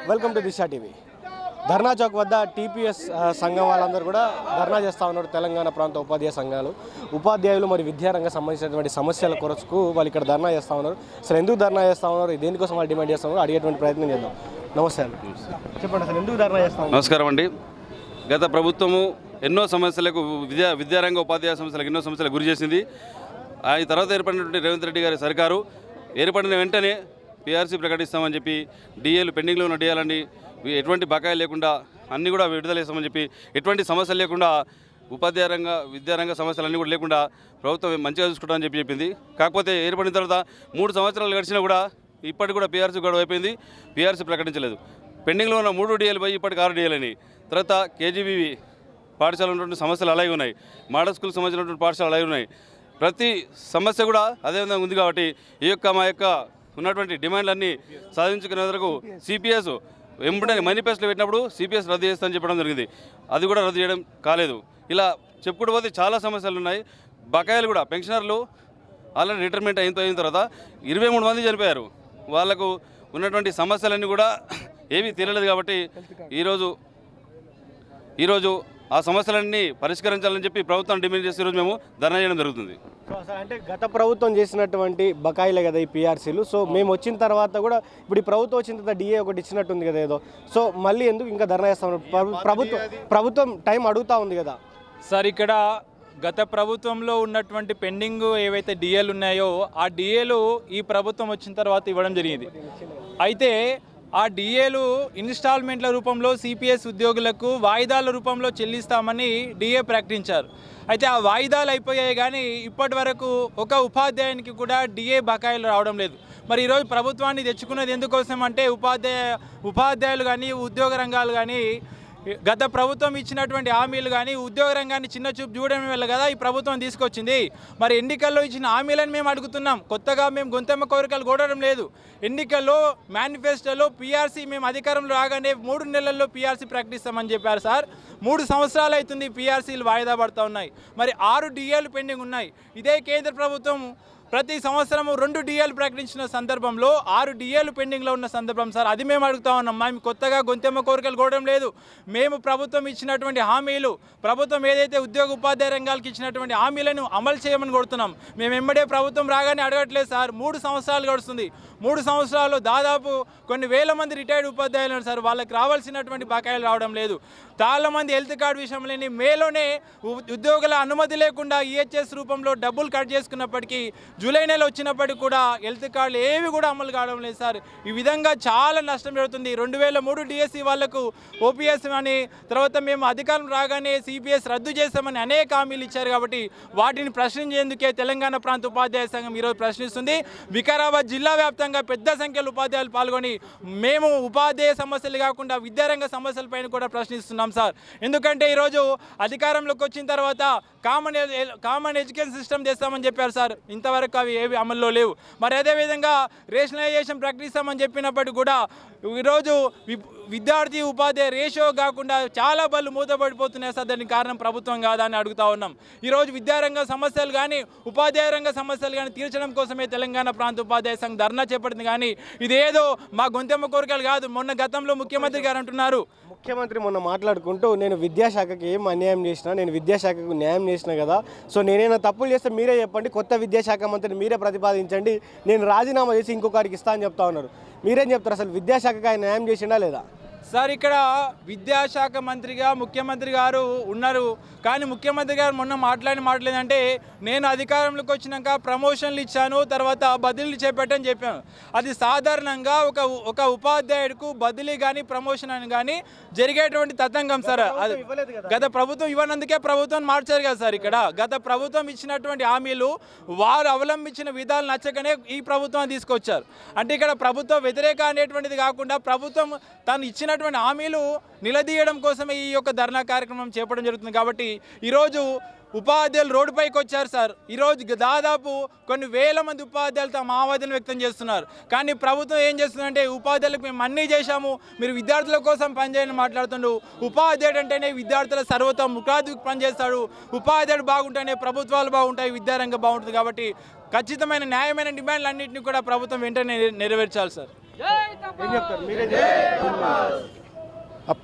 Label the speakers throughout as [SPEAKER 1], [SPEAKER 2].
[SPEAKER 1] Welcome to Disha TV. Dharna Chowk వద్ద TPS సంఘం వాళ్ళందరూ కూడా ధర్నా చేస్తూ ఉన్నారు. తెలంగాణ ప్రాంత ఉపాధ్యాయ సంఘాలు, ఉపాధ్యాయులు మరి విద్యారంగం సంబంధించినటువంటి సమస్యల కొరకు వాళ్ళు ఇక్కడ ధర్నా చేస్తూ ఉన్నారు. అసలు ఎందుకు ధర్నా చేస్తూ ఉన్నారు, దేనికోసం వాళ్ళు డిమాండ్ చేస్తూ ఉన్నారు అడిగేటువంటి ప్రయత్నం చేద్దాం. నమస్తే అండి, చెప్పండి అసలు ఎందుకు ధర్నా చేస్తూ ఉన్నారు?
[SPEAKER 2] నమస్కారం అండి. గత ప్రభుత్వము ఎన్నో సమస్యలకు విద్యారంగ ఉపాధ్యాయ సమస్యలకు ఎన్నో సమస్యలకు గురి చేసింది. ఆ తర్వాత ఏర్పడినటువంటి రేవంత్ రెడ్డి గారి సర్కారు ఏర్పడిన వెంటనే పీఆర్సీ ప్రకటిస్తామని చెప్పి డిఏలు పెండింగ్లో ఉన్న డిఏలన్నీ ఎటువంటి బకాయిలు లేకుండా అన్నీ కూడా విడుదల చేస్తామని చెప్పి ఎటువంటి సమస్యలు లేకుండా విద్యారంగ సమస్యలు కూడా లేకుండా ప్రభుత్వం మంచిగా చూసుకుంటామని చెప్పింది. కాకపోతే ఏర్పడిన తర్వాత 3 సంవత్సరాలు గడిచినా కూడా ఇప్పటికి కూడా పీఆర్సీ గడువు అయిపోయింది. పీఆర్సీ ప్రకటించలేదు. పెండింగ్లో ఉన్న 3 డిఏలు పోయి ఇప్పటికి 6 డిఏలు అని. తర్వాత కేజీబీవి పాఠశాల ఉన్నటువంటి సమస్యలు అలాగే ఉన్నాయి. మోడల్ స్కూల్ సంబంధించినటువంటి పాఠశాలలు అలాగే ఉన్నాయి. ప్రతి సమస్య కూడా అదేవిధంగా ఉంది. కాబట్టి మా యొక్క ఉన్నటువంటి డిమాండ్లన్నీ సాధించుకునే వరకు సిపిఎస్ వెంబడే మేనిఫెస్టోలో పెట్టినప్పుడు సిపిఎస్ రద్దు చేస్తామని చెప్పడం జరిగింది. అది కూడా రద్దు చేయడం కాలేదు. ఇలా చెప్పుకుంటూ పోతే చాలా సమస్యలు ఉన్నాయి. బకాయిలు కూడా పెన్షనర్లు ఆల్రెడీ రిటైర్మెంట్ అయిన తర్వాత 23 మంది చనిపోయారు. వాళ్లకు ఉన్నటువంటి సమస్యలన్నీ కూడా ఏమీ తెలియలేదు. కాబట్టి ఈరోజు ఆ సమస్యలన్నీ పరిష్కరించాలని చెప్పి ప్రభుత్వం డిమాండ్ చేసి ఈరోజు మేము ధర్నా చేయడం జరుగుతుంది.
[SPEAKER 1] సో అసలు అంటే గత ప్రభుత్వం చేసినటువంటి బకాయిలే కదా ఈ పీఆర్సీలు. సో మేము వచ్చిన తర్వాత కూడా ఇప్పుడు ఈ ప్రభుత్వం వచ్చిన తర్వాత డిఏ ఒకటి ఇచ్చినట్టుంది కదా ఏదో. సో మళ్ళీ ఎందుకు ఇంకా ధర్నా చేస్తాం? ప్రభుత్వం టైం అడుగుతూ ఉంది కదా
[SPEAKER 3] సార్. ఇక్కడ గత ప్రభుత్వంలో ఉన్నటువంటి పెండింగ్ ఏవైతే డిఏలు ఉన్నాయో ఆ డిఏలు ఈ ప్రభుత్వం వచ్చిన తర్వాత ఇవ్వడం జరిగింది. అయితే ఆ డిఏలు ఇన్స్టాల్మెంట్ల రూపంలో సిపిఎస్ ఉద్యోగులకు వాయిదాల రూపంలో చెల్లిస్తామని డిఏ ప్రకటించారు. అయితే ఆ వాయిదాలు అయిపోయాయి కానీ ఇప్పటి వరకు ఒక ఉపాధ్యాయునికి కూడా డిఏ బకాయిలు రావడం లేదు. మరి ఈరోజు ప్రభుత్వాన్ని తెచ్చుకున్నది ఎందుకోసం అంటే ఉపాధ్యాయులు కానీ ఉద్యోగ రంగాలు కానీ గత ప్రభుత్వం ఇచ్చినటువంటి హామీలు కానీ ఉద్యోగ రంగాన్ని చిన్న చూపు చూడడం వల్ల కదా ఈ ప్రభుత్వం తీసుకొచ్చింది. మరి ఎన్నికల్లో ఇచ్చిన హామీలను మేము అడుగుతున్నాం. కొత్తగా మేము గొంతెమ్మ కోరికలు కూడడం లేదు. ఎన్నికల్లో మేనిఫెస్టోలో పీఆర్సీ మేము అధికారంలో రాగానే 3 నెలల్లో పీఆర్సీ ప్రకటిస్తామని చెప్పారు సార్. 3 సంవత్సరాలు అవుతుంది పీఆర్సీలు వాయిదా పడుతూ ఉన్నాయి. మరి 6 డిఏలు పెండింగ్ ఉన్నాయి. ఇదే కేంద్ర ప్రభుత్వం ప్రతి సంవత్సరము 2 డిఏలు ప్రకటించిన సందర్భంలో 6 డిఏలు పెండింగ్లో ఉన్న సందర్భం సార్. అది మేము అడుగుతా ఉన్నాం. మేము కొత్తగా గొంతెమ్మ కోరికలు కోరడం లేదు. మేము ప్రభుత్వం ఇచ్చినటువంటి హామీలు, ప్రభుత్వం ఏదైతే ఉద్యోగ ఉపాధ్యాయ రంగాలకు ఇచ్చినటువంటి హామీలను అమలు చేయమని కోరుతున్నాం. మేము వెంబడే ప్రభుత్వం రాగానే అడగట్లేదు సార్. 3 సంవత్సరాలు గడుస్తుంది. 3 సంవత్సరాలు దాదాపు కొన్ని వేల మంది రిటైర్డ్ ఉపాధ్యాయులు సార్. వాళ్ళకి రావాల్సినటువంటి బకాయిలు రావడం లేదు. చాలామంది హెల్త్ కార్డు విషయంలోని మేలోనే ఉద్యోగుల అనుమతి లేకుండా ఈహెచ్ఎస్ రూపంలో డబ్బులు కట్ చేసుకున్నప్పటికీ జూలై నెల వచ్చినప్పటికీ కూడా హెల్త్ కార్డులు ఏవి కూడా అమలు కావడం లేదు సార్. ఈ విధంగా చాలా నష్టం జరుగుతుంది. 2003 డిఎస్సి వాళ్లకు ఓపీఎస్ అని, తర్వాత మేము అధికారం రాగానే సిపిఎస్ రద్దు చేస్తామని అనేక హామీలు ఇచ్చారు. కాబట్టి వాటిని ప్రశ్నించేందుకే తెలంగాణ ప్రాంత ఉపాధ్యాయ సంఘం ఈరోజు ప్రశ్నిస్తుంది. వికారాబాద్ జిల్లా వ్యాప్తంగా పెద్ద సంఖ్యలో ఉపాధ్యాయులు పాల్గొని మేము ఉపాధ్యాయ సమస్యలు కాకుండా విద్యారంగ సమస్యలపైన కూడా ప్రశ్నిస్తున్నాం సార్. ఎందుకంటే ఈరోజు అధికారంలోకి వచ్చిన తర్వాత కామన్ ఎడ్యుకేషన్ సిస్టమ్ చేస్తామని చెప్పారు సార్. ఇంతవరకు అవి ఏవి అమల్లో లేవు. మరి అదేవిధంగా రేషనలైజేషన్ ప్రకటిస్తామని చెప్పినప్పటికీ కూడా ఈరోజు విద్యార్థి ఉపాధ్యాయ రేషియో కాకుండా చాలా బళ్ళు మూతపడిపోతున్నాయి సార్. దానికి కారణం ప్రభుత్వం కాదా అని అడుగుతా ఉన్నాం. ఈరోజు విద్యారంగ సమస్యలు కానీ ఉపాధ్యాయ రంగ సమస్యలు కానీ తీర్చడం కోసమే తెలంగాణ ప్రాంత ఉపాధ్యాయ సంఘం ధర్నా చేపట్టింది. కానీ ఇదేదో మా గొంతెమ్మ కోరికలు కాదు. గతంలో ముఖ్యమంత్రి గారు అంటున్నారు,
[SPEAKER 1] ముఖ్యమంత్రి మొన్న మాట్లాడుకుంటూ నేను విద్యాశాఖకి ఏం అన్యాయం చేసినా, నేను విద్యాశాఖకు న్యాయం చేసినా కదా, సో నేనైనా తప్పులు చేస్తే మీరే చెప్పండి, కొత్త విద్యాశాఖ మంత్రిని మీరే ప్రతిపాదించండి, నేను రాజీనామా చేసి ఇంకొకరికి ఇస్తా అని చెప్తా ఉన్నారు. మీరేం చెప్తారు? అసలు విద్యాశాఖకు ఆయన న్యాయం చేసిండా లేదా?
[SPEAKER 3] సార్ ఇక్కడ విద్యాశాఖ మంత్రిగా ముఖ్యమంత్రి గారు ఉన్నారు. కానీ ముఖ్యమంత్రి గారు మొన్న మాట్లాడేదంటే నేను అధికారంలోకి వచ్చినాక ప్రమోషన్లు ఇచ్చాను, తర్వాత బదిలీలు చేపట్టని చెప్పాను. అది సాధారణంగా ఒక ఉపాధ్యాయుడికి బదిలీ కానీ ప్రమోషన్ అని కానీ జరిగేటువంటి తతంగం సార్. అది గత ప్రభుత్వం ఇవ్వనందుకే ప్రభుత్వం మార్చారు కదా సార్. ఇక్కడ గత ప్రభుత్వం ఇచ్చినటువంటి హామీలు వారు అవలంబించిన విధాలు నచ్చకనే ఈ ప్రభుత్వం తీసుకొచ్చారు. అంటే ఇక్కడ ప్రభుత్వ వ్యతిరేక అనేటువంటిది కాకుండా ప్రభుత్వం తాను ఇచ్చిన హామీలు నిలదీయడం కోసమే ఈ యొక్క ధర్నా కార్యక్రమం చేపట్టడం జరుగుతుంది. కాబట్టి ఈరోజు ఉపాధ్యాయులు రోడ్డుపైకి వచ్చారు సార్. ఈరోజు దాదాపు కొన్ని వేల మంది ఉపాధ్యాయులు తమ ఆవేదన వ్యక్తం చేస్తున్నారు. కానీ ప్రభుత్వం ఏం చేస్తుందంటే ఉపాధ్యాయులకు మేము అన్నీ చేశాము, మీరు విద్యార్థుల కోసం పనిచేయని మాట్లాడుతుండు. ఉపాధ్యాయుడు అంటేనే విద్యార్థుల సర్వతోముఖాభివృద్ధికి పనిచేస్తాడు. ఉపాధ్యాయుడు బాగుంటేనే ప్రభుత్వాలు బాగుంటాయి, విద్యారంగం బాగుంటుంది. కాబట్టి ఖచ్చితమైన న్యాయమైన డిమాండ్లు అన్నింటినీ కూడా ప్రభుత్వం వెంటనే నెరవేర్చాలి సార్.
[SPEAKER 1] ఏం చెప్తారు మీరేం చెప్తారు?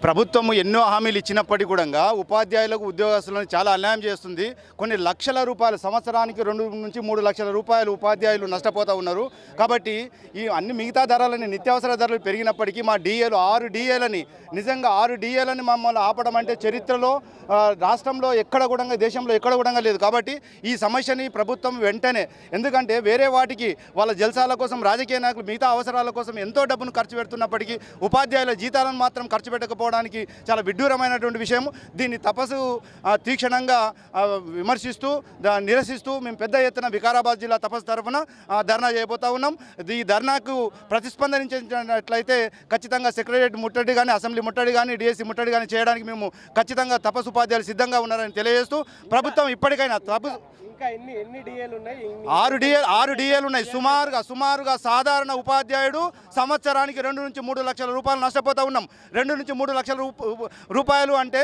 [SPEAKER 4] ప్రభుత్వం ఎన్నో హామీలు ఇచ్చినప్పటికీ కూడా ఉపాధ్యాయులకు ఉద్యోగస్తులను చాలా అన్యాయం చేస్తుంది. కొన్ని లక్షల రూపాయలు సంవత్సరానికి 2 నుంచి 3 లక్షల రూపాయలు ఉపాధ్యాయులు నష్టపోతూ ఉన్నారు. కాబట్టి ఈ అన్ని మిగతా ధరలని నిత్యావసర ధరలు పెరిగినప్పటికీ మా డిఏలు 6 డిఏలని నిజంగా 6 డిఏలని మమ్మల్ని ఆపడం అంటే చరిత్రలో రాష్ట్రంలో ఎక్కడ కూడా దేశంలో ఎక్కడ కూడా లేదు. కాబట్టి ఈ సమస్యని ప్రభుత్వం వెంటనే, ఎందుకంటే వేరే వాటికి వాళ్ళ జల్సాల కోసం రాజకీయ నాయకులు మిగతా అవసరాల కోసం ఎంతో డబ్బును ఖర్చు పెడుతున్నప్పటికీ ఉపాధ్యాయుల జీతాలను మాత్రం ఖర్చు పెట్టకపోవడానికి చాలా విడ్డూరమైనటువంటి విషయం. దీన్ని తపస్సు తీక్షణంగా విమర్శిస్తూ నిరసిస్తూ మేము పెద్ద ఎత్తున వికారాబాద్ జిల్లా తపస్సు తరఫున ధర్నా చేయబోతా ఉన్నాం. ఈ ధర్నాకు ప్రతిస్పందించినట్లయితే ఖచ్చితంగా సెక్రటరియట్ ముట్టడి కానీ, అసెంబ్లీ ముట్టడి కానీ, డిఎస్సి ముట్టడి కానీ చేయడానికి మేము ఖచ్చితంగా తపస్సు ఉపాధ్యాయులు సిద్ధంగా ఉన్నారని తెలియజేస్తూ ప్రభుత్వం ఇప్పటికైనా
[SPEAKER 1] ఇంకా ఎన్ని డిఏలు ఉన్నాయి?
[SPEAKER 4] 6 డిఏలు ఉన్నాయి. సుమారుగా సాధారణ ఉపాధ్యాయుడు సంవత్సరానికి 2 నుంచి 3 లక్షల రూపాయలు నష్టపోతూ ఉన్నాం. 2 నుంచి 3 లక్షల రూపాయలు అంటే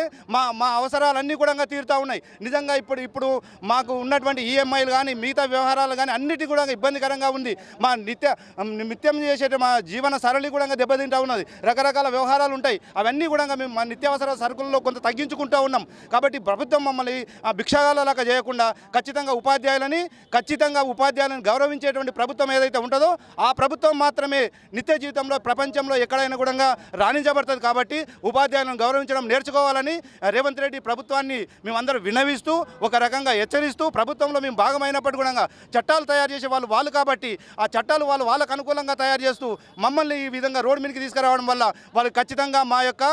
[SPEAKER 4] మా అవసరాలన్నీ కూడా తీరుతూ ఉన్నాయి. నిజంగా ఇప్పుడు మాకు ఉన్నటువంటి ఈఎంఐలు కానీ మిగతా వ్యవహారాలు కానీ అన్నిటి కూడా ఇబ్బందికరంగా ఉంది. మా నిత్యం చేసే మా జీవన సరళి కూడా దెబ్బతింటూ ఉన్నది. రకరకాల వ్యవహారాలు ఉంటాయి. అవన్నీ కూడా మేము మా నిత్యావసర సరుకుల్లో కొంత తగ్గించుకుంటూ ఉన్నాం. కాబట్టి ప్రభుత్వం మమ్మల్ని భిక్షగాలలాగా చేయకుండా ఖచ్చితంగా ఉపాధ్యాయులను గౌరవించేటువంటి ప్రభుత్వం ఏదైతే ఉంటుందో ఆ ప్రభుత్వం మాత్రమే నిత్య జీవితంలో ప్రపంచంలో ఎక్కడైనా కూడా రాణించబడుతుంది. కాబట్టి ఉపాధ్యాయులను గౌరవించడం నేర్చుకోవాలని రేవంత్ రెడ్డి ప్రభుత్వాన్ని మేమందరం వినవిస్తూ ఒక రకంగా హెచ్చరిస్తూ, ప్రభుత్వంలో మేము భాగమైనప్పటికీ కూడా చట్టాలు తయారు చేసే వాళ్ళు కాబట్టి ఆ చట్టాలు వాళ్ళకు అనుకూలంగా తయారు చేస్తూ మమ్మల్ని ఈ విధంగా రోడ్డు మీదకి తీసుకురావడం వల్ల వాళ్ళు ఖచ్చితంగా మా యొక్క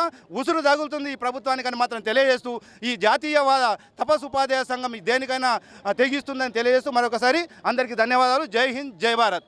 [SPEAKER 4] ఉసురు తగులుతుంది ఈ ప్రభుత్వానికని మాత్రం తెలియజేస్తూ, ఈ జాతీయవాద తపస్సు ఉపాధ్యాయ సంఘం దేనికైనా తెగిస్తుందని తెలియజేస్తూ మరొకసారి అందరికీ ధన్యవాదాలు. జై హింద్, జై భారత్.